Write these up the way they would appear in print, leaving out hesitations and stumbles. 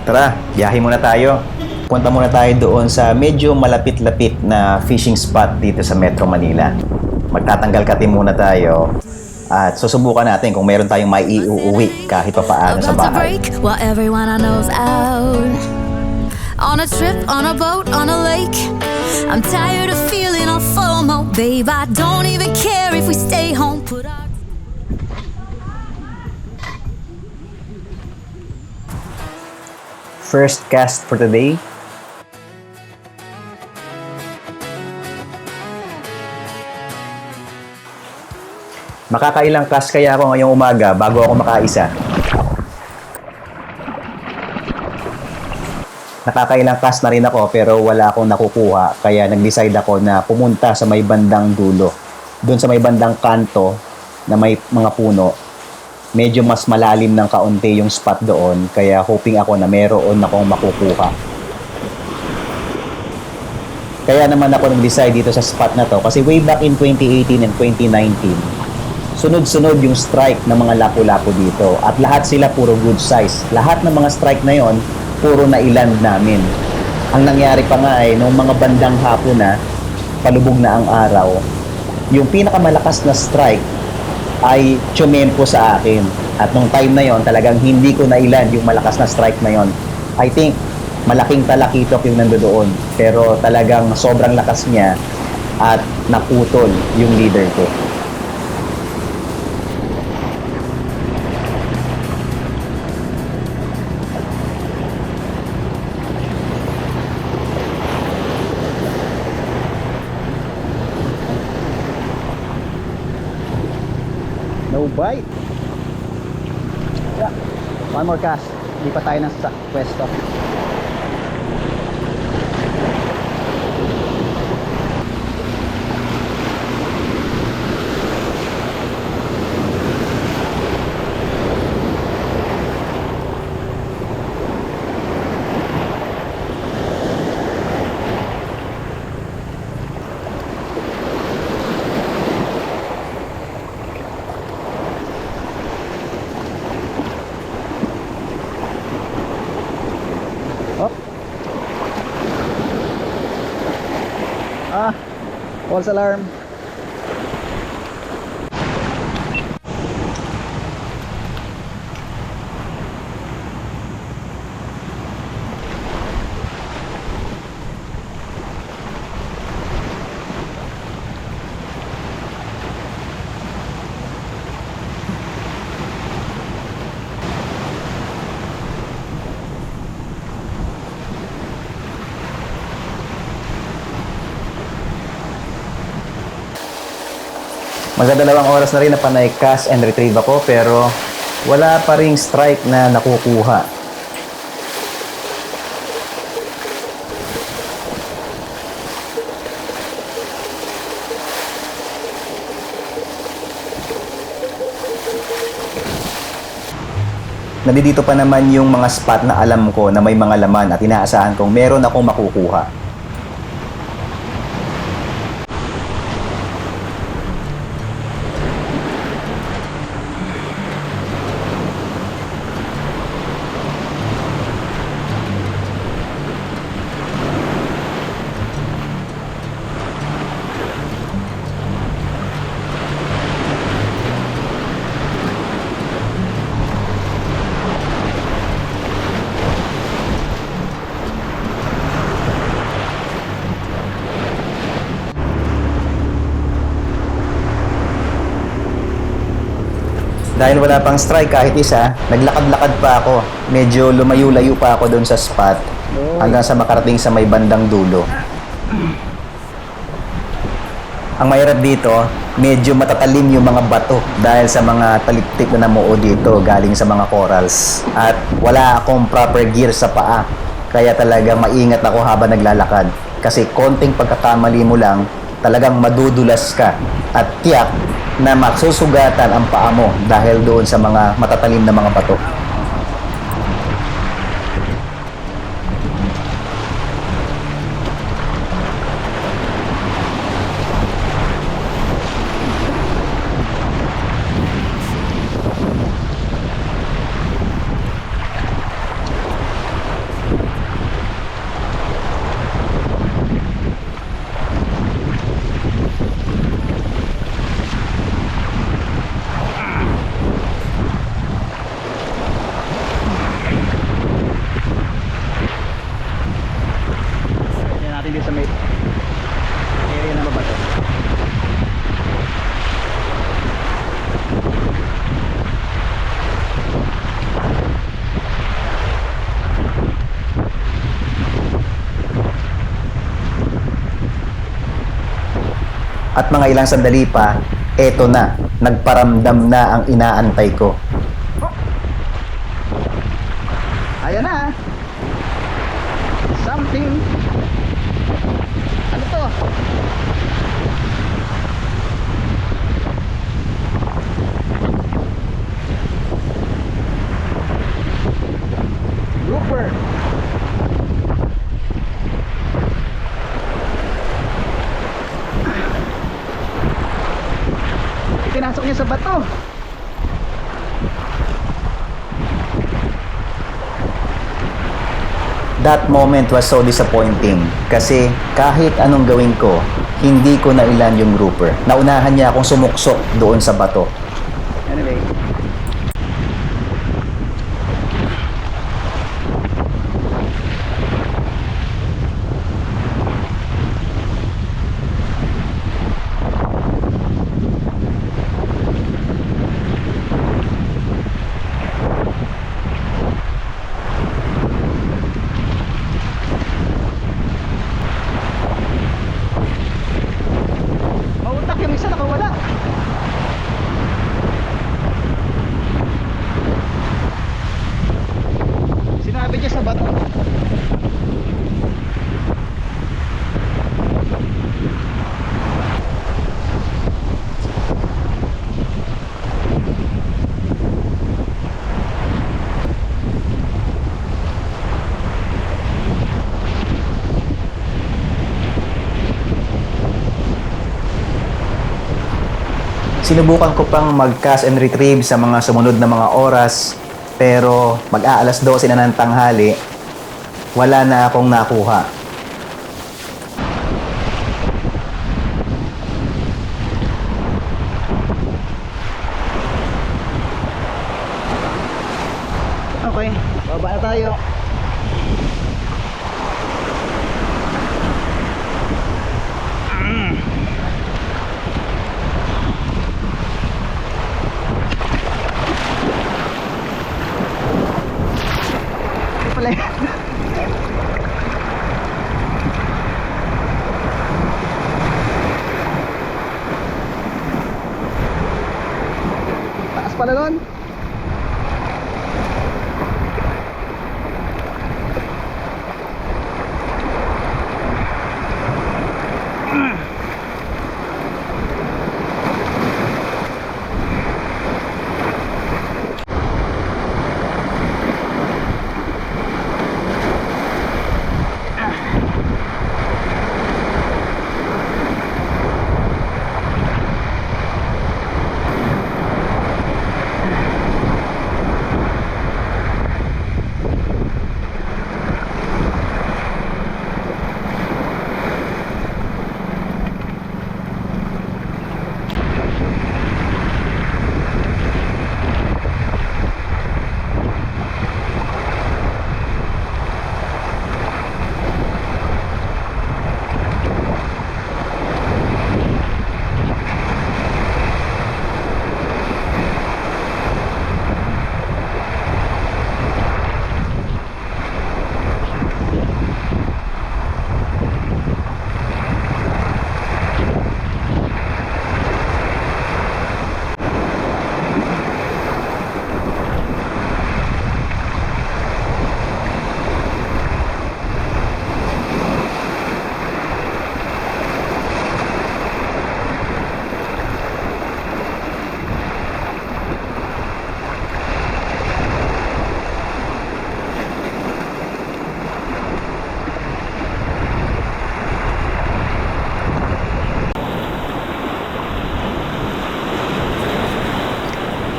Tara, biyahe muna tayo. Punta muna tayo doon sa medyo malapit-lapit na fishing spot dito sa Metro Manila. Magtatanggal kati muna tayo at susubukan natin kung meron tayong may iuuwi kahit pa paano sa bahay. While everyone I know's out on a trip, on a boat, on a lake. I'm tired of feeling all FOMO, babe. I don't even care if we stay home. Put our First cast for today. Makakailang cast kaya ako ngayong umaga bago ako makaisa. Nakakailang cast na rin ako pero wala akong nakukuha kaya nag-decide ako na pumunta sa may bandang dulo. Doon sa may bandang kanto na may mga puno. Medyo mas malalim ng kaunti yung spot doon kaya hoping ako na meron akong makukuha. Kaya naman ako nag-decide dito sa spot na to kasi way back in 2018 and 2019 sunod-sunod yung strike ng mga lapu-lapu dito at lahat sila puro good size. Lahat ng mga strike na yon puro na iland namin. Ang nangyari pa nga ay nung mga bandang hapon na palubog na ang araw, yung pinakamalakas na strike ay tsumempo sa akin. At nung time na yon talagang hindi ko nailand yung malakas na strike na yon. I think malaking talakitok yung nandoon. Pero talagang sobrang lakas niya at naputol yung leader ko. No bite. Yeah. One more cast. Hindi pa tayo nasa pwesto. False alarm. Magdadalawang oras na rin na panay cast and retrieve ako pero wala pa ring strike na nakukuha. Nandito pa naman yung mga spot na alam ko na may mga laman at inaasahan kong meron akong makukuha. Dahil wala pang strike kahit isa, naglakad-lakad pa ako. Medyo lumayo-layo pa ako doon sa spot hanggang sa makarating sa may bandang dulo. Ang mahirap dito, medyo matatalim yung mga bato dahil sa mga talitip na namuo dito galing sa mga corals. At wala akong proper gear sa paa. Kaya talaga maingat ako habang naglalakad. Kasi konting pagkakamali mo lang, talagang madudulas ka. At tiyak na masusugatan ang paa mo dahil doon sa mga matatalim na mga bato. At mga ilang sandali pa, eto na, nagparamdam na ang inaantay ko. Ayan na. Something. Ano to? Grouper. Pinasok niya sa bato. That moment was so disappointing kasi kahit anong gawin ko, hindi ko nailan yung grouper. Naunahan niya akong sumuksok doon sa bato. Anyway. Mautak yung isa nakawala. Sinabi niya sa bato. Sinubukan ko pang mag-cast and retrieve sa mga sumunod na mga oras, pero mag-aalas 12 na ng tanghali, wala na akong nakuha. Okay, baba na tayo. Ito pala yan. Taas pala nun.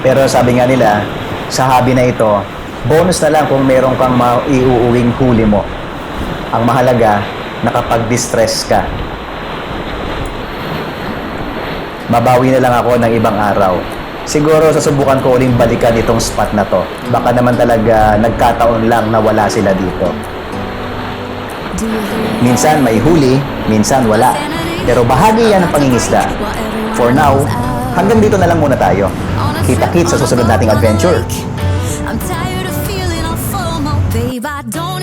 Pero sabi nga nila, sa hobby na ito, bonus na lang kung meron kang maiuuwing huli mo. Ang mahalaga, nakapag-distress ka. Mabawi na lang ako ng ibang araw. Siguro susubukan ko uling balikan itong spot na to. Baka naman talaga nagkataon lang na wala sila dito. Minsan may huli, minsan wala. Pero bahagi yan ng pangingisda. For now, hanggang dito na lang muna tayo. Kita-kits sa susunod nating adventure. I'm tired of feeling all FOMO, babe. I don't